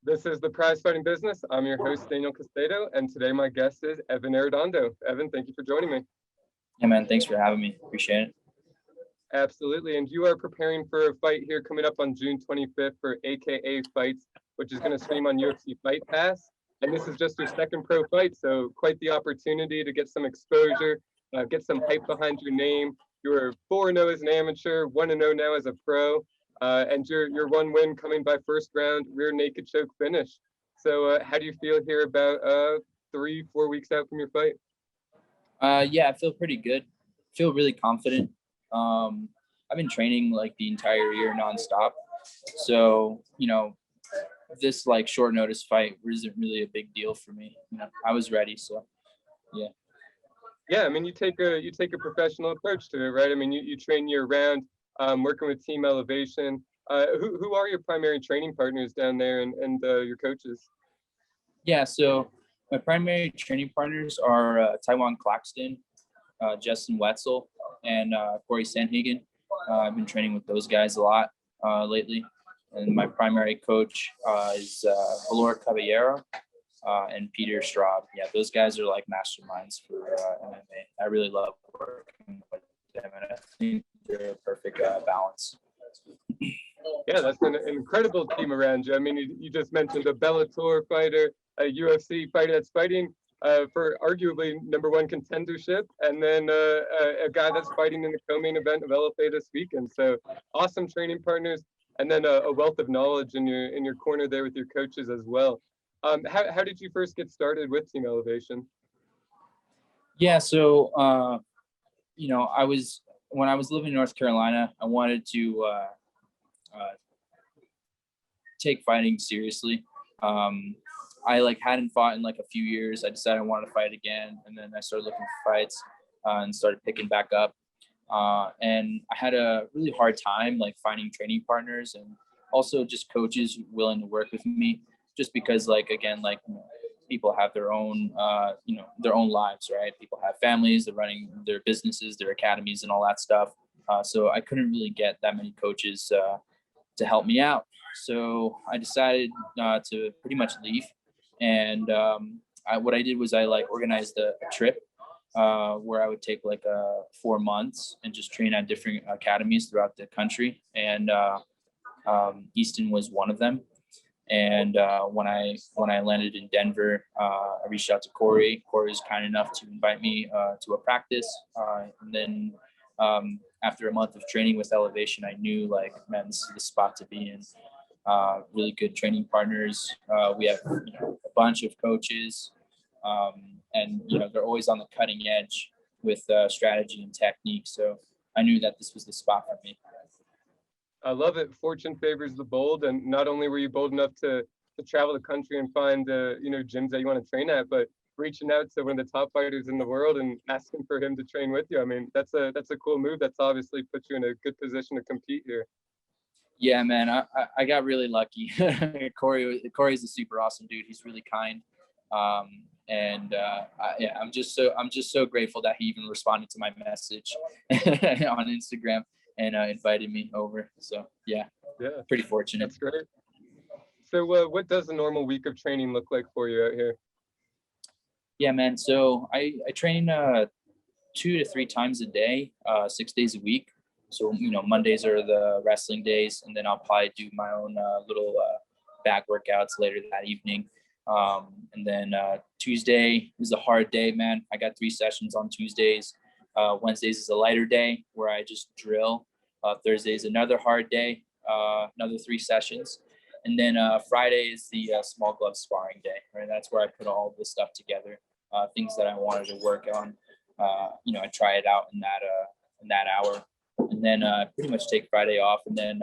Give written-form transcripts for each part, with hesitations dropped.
This is the Prize Fighting Business. I'm your host, Daniel Castedo, and today my guest is Evan Arredondo. Evan, thank you for joining me. Yeah, man, thanks for having me. Appreciate it. Absolutely. And you are preparing for a fight here coming up on June 25th for AKA Fights, which is going to stream on UFC Fight Pass. And this is just your second pro fight, so quite the opportunity to get some exposure, get some hype behind your name. You were 4-0 as an amateur, 1-0 now as a pro. And your one win coming by first round rear naked choke finish. So how do you feel here about 3-4 weeks out from your fight? Yeah, I feel pretty good. Feel really confident. I've been training like the entire year nonstop. So, this like short notice fight isn't really a big deal for me. I was ready. So yeah. Yeah, I mean, you take a professional approach to it, right? I mean, you train year round, working with Team Elevation. Who are your primary training partners down there and your coaches? Yeah, so my primary training partners are Taiwan Claxton, Justin Wetzel, and Cory Sanhagen. I've been training with those guys a lot lately. And my primary coach is Valor Caballero and Peter Straub. Yeah, those guys are like masterminds for MMA. I really love working with them, and I think they're a perfect balance. Yeah, that's an incredible team around you. I mean, you just mentioned a Bellator fighter, a UFC fighter that's fighting for arguably #1 contendership, and then a guy that's fighting in the co-main event of LFA this weekend. So awesome training partners, and then a wealth of knowledge in your corner there with your coaches as well. How did you first get started with Team Elevation? Yeah, so when I was living in North Carolina, I wanted to take fighting seriously. I hadn't fought in a few years. I decided I wanted to fight again, and then I started looking for fights and started picking back up. And I had a really hard time finding training partners and also just coaches willing to work with me, just because people have their own their own lives, right? People have families, they're running their businesses, their academies, and all that stuff. So I couldn't really get that many coaches to help me out. So I decided to pretty much leave. And what I did was I organized a trip where I would take 4 months and just train at different academies throughout the country. And Easton was one of them. And when I landed in Denver, I reached out to Cory. Cory was kind enough to invite me to a practice. And then after a month of training with Elevation, I knew man, this is the spot to be in. Really good training partners. We have a bunch of coaches, and they're always on the cutting edge with strategy and technique. So I knew that this was the spot for me. I love it. Fortune favors the bold, and not only were you bold enough to travel the country and find gyms that you want to train at, but reaching out to one of the top fighters in the world and asking for him to train with you. I mean, that's a cool move. That's obviously put you in a good position to compete here. Yeah, man, I got really lucky. Cory's a super awesome dude. He's really kind, and I'm just so grateful that he even responded to my message on Instagram and invited me over. So yeah, pretty fortunate. That's great. So what does a normal week of training look like for you out here? Yeah, man. So I train 2 to 3 times a day, 6 days a week. So, Mondays are the wrestling days, and then I'll probably do my own little back workouts later that evening. And then Tuesday is a hard day, man. I got 3 sessions on Tuesdays. Wednesdays is a lighter day where I just drill. Thursday is another hard day, another 3 sessions. And then Friday is the small glove sparring day, right? That's where I put all this stuff together, things that I wanted to work on. I try it out in that hour. And then pretty much take Friday off, and then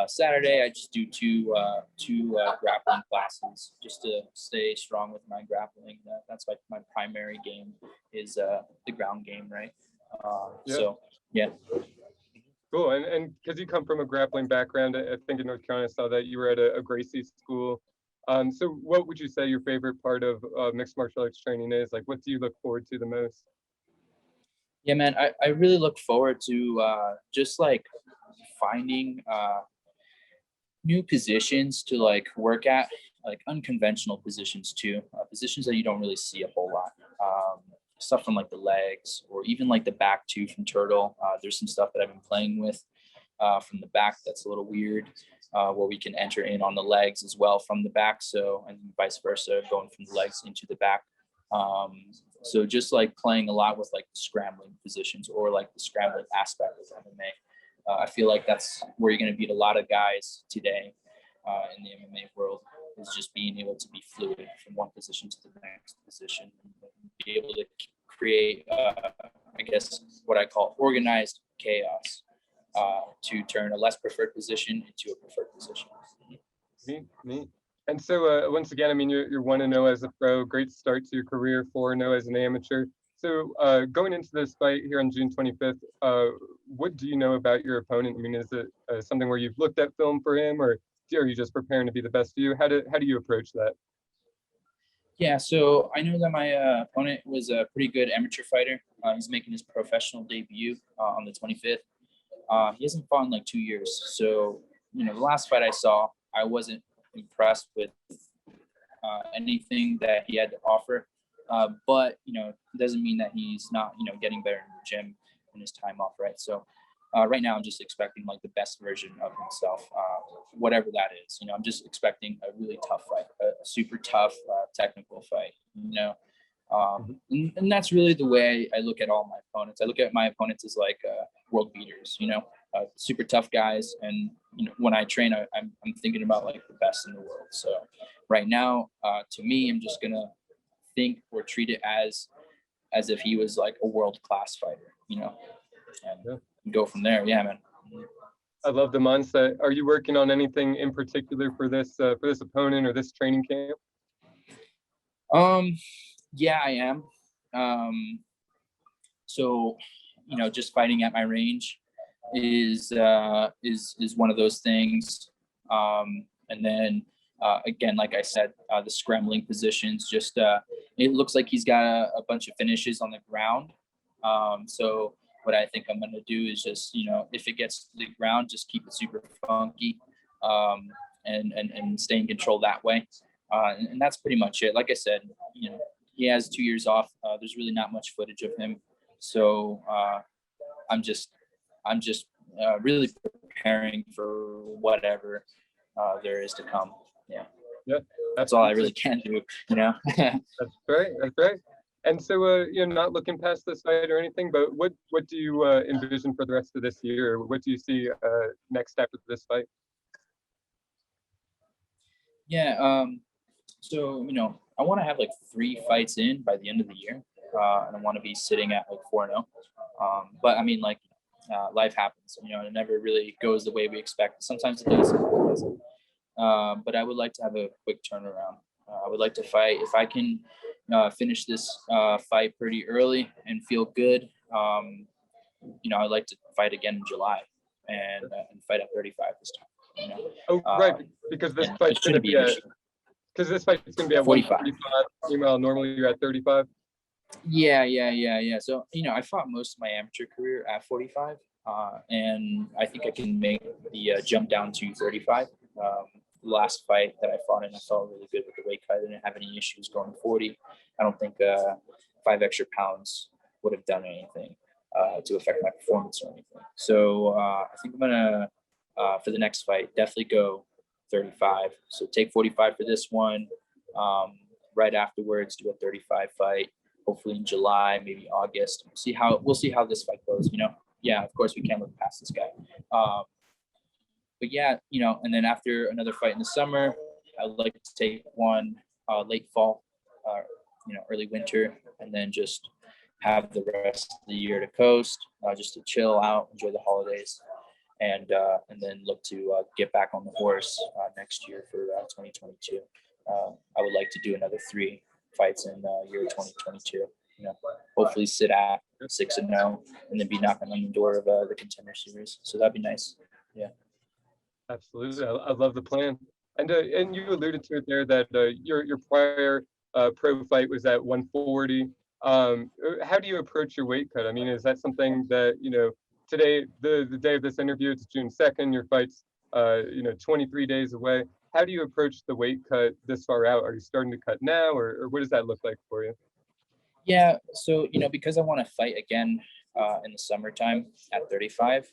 Saturday I just do two grappling classes just to stay strong with my grappling. That's my primary game is the ground game, right? So yeah. Cool. And because you come from a grappling background, I think in North Carolina, I saw that you were at a Gracie school. So what would you say your favorite part of mixed martial arts training is? What do you look forward to the most? Yeah, man, I really look forward to just finding new positions to like work at, like unconventional positions too, positions that you don't really see a whole lot. Stuff from like the legs or even like the back too from turtle. There's some stuff that I've been playing with from the back that's a little weird, where we can enter in on the legs as well from the back. So, and vice versa, going from the legs into the back. So just like playing a lot with like the scrambling positions or like the scrambling aspect of MMA. I feel like that's where you're going to beat a lot of guys today in the MMA world, is just being able to be fluid from one position to the next position, and be able to create, I guess, what I call organized chaos to turn a less preferred position into a preferred position. Neat. And so once again, I mean, you're 1-0 as a pro, great start to your career, 4-0 as an amateur. So going into this fight here on June 25th, what do you know about your opponent? I mean, is it something where you've looked at film for him, or are you just preparing to be the best of you? How do you approach that? Yeah, so I know that my opponent was a pretty good amateur fighter. He's making his professional debut on the 25th. He hasn't fought in like 2 years. So, the last fight I saw, I wasn't impressed with anything that he had to offer. But, it doesn't mean that he's not, getting better in the gym in his time off, right? So right now I'm just expecting like the best version of himself, whatever that is. I'm just expecting a really tough fight, a super tough technical fight, and that's really the way I look at all my opponents. I look at my opponents as like world beaters, super tough guys. And, when I train, I'm thinking about like the best in the world. So right now, to me, I'm just going to think or treat it as if he was like a world-class fighter, and go from there. Yeah, man. I love the mindset. Are you working on anything in particular for this opponent or this training camp? Yeah, I am. So, just fighting at my range is one of those things. And then again, like I said, the scrambling positions, just it looks like he's got a bunch of finishes on the ground. So what I think I'm going to do is just, if it gets to the ground, just keep it super funky, and stay in control that way. And that's pretty much it. Like I said, he has 2 years off. There's really not much footage of him. So I'm just really preparing for whatever there is to come. Yeah. That's all I really can do, That's right. And so, not looking past this fight or anything, but what do you envision for the rest of this year? What do you see next after this fight? Yeah. So, I want to have like 3 fights in by the end of the year. And I want to be sitting at like 4-0. But I mean, like, life happens, it never really goes the way we expect. Sometimes it does, sometimes it doesn't. But I would like to have a quick turnaround. I would like to fight, if I can finish this fight pretty early and feel good. I'd like to fight again in July and fight at 35 this time. Oh, right, because this fight's going to be at 145. Meanwhile, normally you're at 35. Yeah. So, I fought most of my amateur career at 45, and I think I can make the jump down to 35. The last fight that I fought in, I felt really good with the weight cut. I didn't have any issues going 40. I don't think 5 extra pounds would have done anything to affect my performance or anything. So I think I'm gonna, for the next fight, definitely go 35. So take 45 for this one. Right afterwards, do a 35 fight. Hopefully in July, maybe August. We'll see how this fight goes. Yeah, of course we can't look past this guy. But yeah, and then after another fight in the summer, I'd like to take one late fall, early winter, and then just have the rest of the year to coast, just to chill out, enjoy the holidays, and then look to get back on the horse next year for 2022. I would like to do another 3 fights in year 2022. Hopefully sit at 6-0, and then be knocking on the door of the Contender Series. So that'd be nice. Yeah. Absolutely, I love the plan. And you alluded to it there that your prior pro fight was at 140. How do you approach your weight cut? I mean, is that something that today, the day of this interview, it's June 2nd. Your fight's 23 days away. How do you approach the weight cut this far out? Are you starting to cut now, or what does that look like for you? Yeah, so because I want to fight again in the summertime at 35,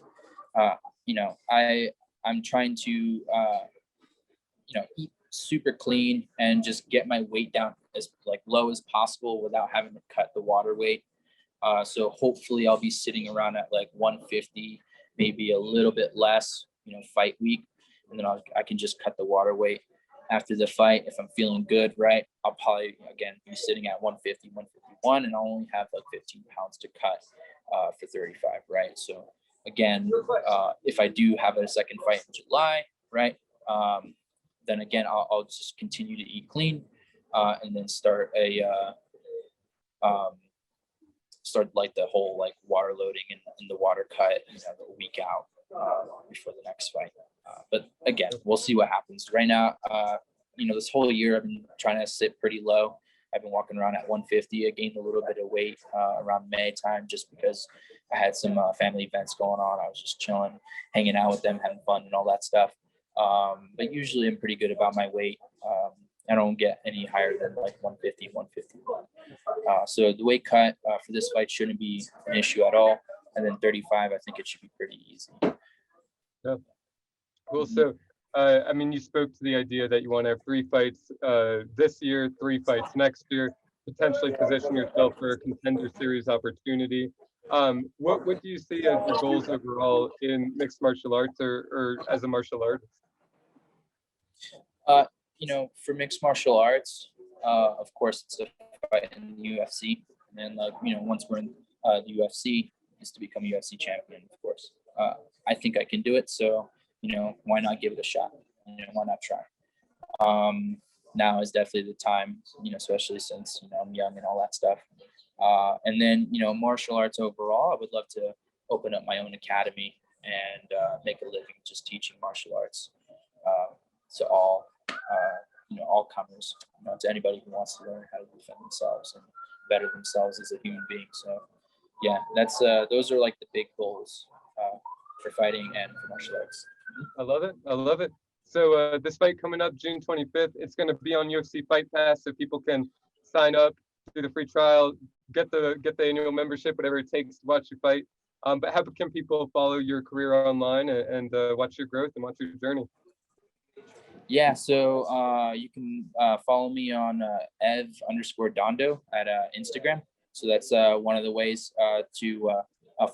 I'm trying to eat super clean and just get my weight down as like low as possible without having to cut the water weight. So hopefully I'll be sitting around at like 150, maybe a little bit less, fight week, and then I can just cut the water weight after the fight. If I'm feeling good, right, I'll probably again be sitting at 150, 151, and I'll only have like 15 pounds to cut for 35, right? So again, if I do have a second fight in July, right, then again I'll just continue to eat clean, and then start like the whole like water loading and the water cut, a week out before the next fight. But again, we'll see what happens. Right now, this whole year I've been trying to sit pretty low. I've been walking around at 150. I gained a little bit of weight around May time just because I had some family events going on. I was just chilling, hanging out with them, having fun and all that stuff. But usually I'm pretty good about my weight. I don't get any higher than like 150, 151. So the weight cut for this fight shouldn't be an issue at all. And then 35, I think it should be pretty easy. Yeah. Cool. So, you spoke to the idea that you want to have 3 fights this year, 3 fights next year, potentially position yourself for a contender series opportunity. What do you see as your goals overall in mixed martial arts or as a martial artist? For mixed martial arts, of course, it's a fight in the UFC. And once we're in the UFC, is to become a UFC champion, of course. I think I can do it. So, why not give it a shot? Why not try? Now is definitely the time, especially since, I'm young and all that stuff. And then, martial arts overall, I would love to open up my own academy and make a living just teaching martial arts to all comers, to anybody who wants to learn how to defend themselves and better themselves as a human being. So yeah, that's those are like the big goals for fighting and for martial arts. I love it. So this fight coming up June 25th, it's going to be on UFC Fight Pass, so people can sign up, do the free trial, get the annual membership, whatever it takes to watch you fight. But how can people follow your career online and watch your growth and watch your journey? Yeah, so you can follow me on Ev_Dondo at Instagram. So that's one of the ways to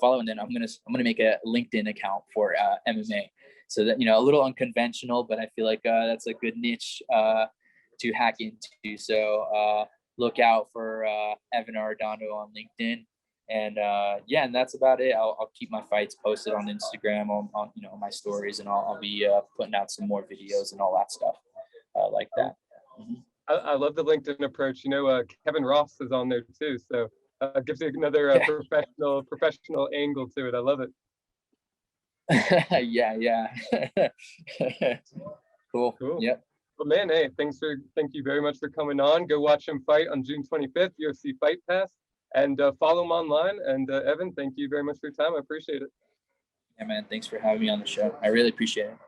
follow. And then I'm gonna make a LinkedIn account for MMA. So that a little unconventional, but I feel like that's a good niche to hack into. So look out for Evan Arredondo on LinkedIn. And and that's about it. I'll keep my fights posted on Instagram on my stories, and I'll be putting out some more videos and all that stuff like that. Mm-hmm. I love the LinkedIn approach. Kevin Ross is on there too, so it gives you another professional angle to it. I love it. Yeah. Cool. Yep. Well, man, hey, thank you very much for coming on. Go watch him fight on June 25th, UFC Fight Pass. And follow him online. And Evan, thank you very much for your time. I appreciate it. Yeah, man. Thanks for having me on the show. I really appreciate it.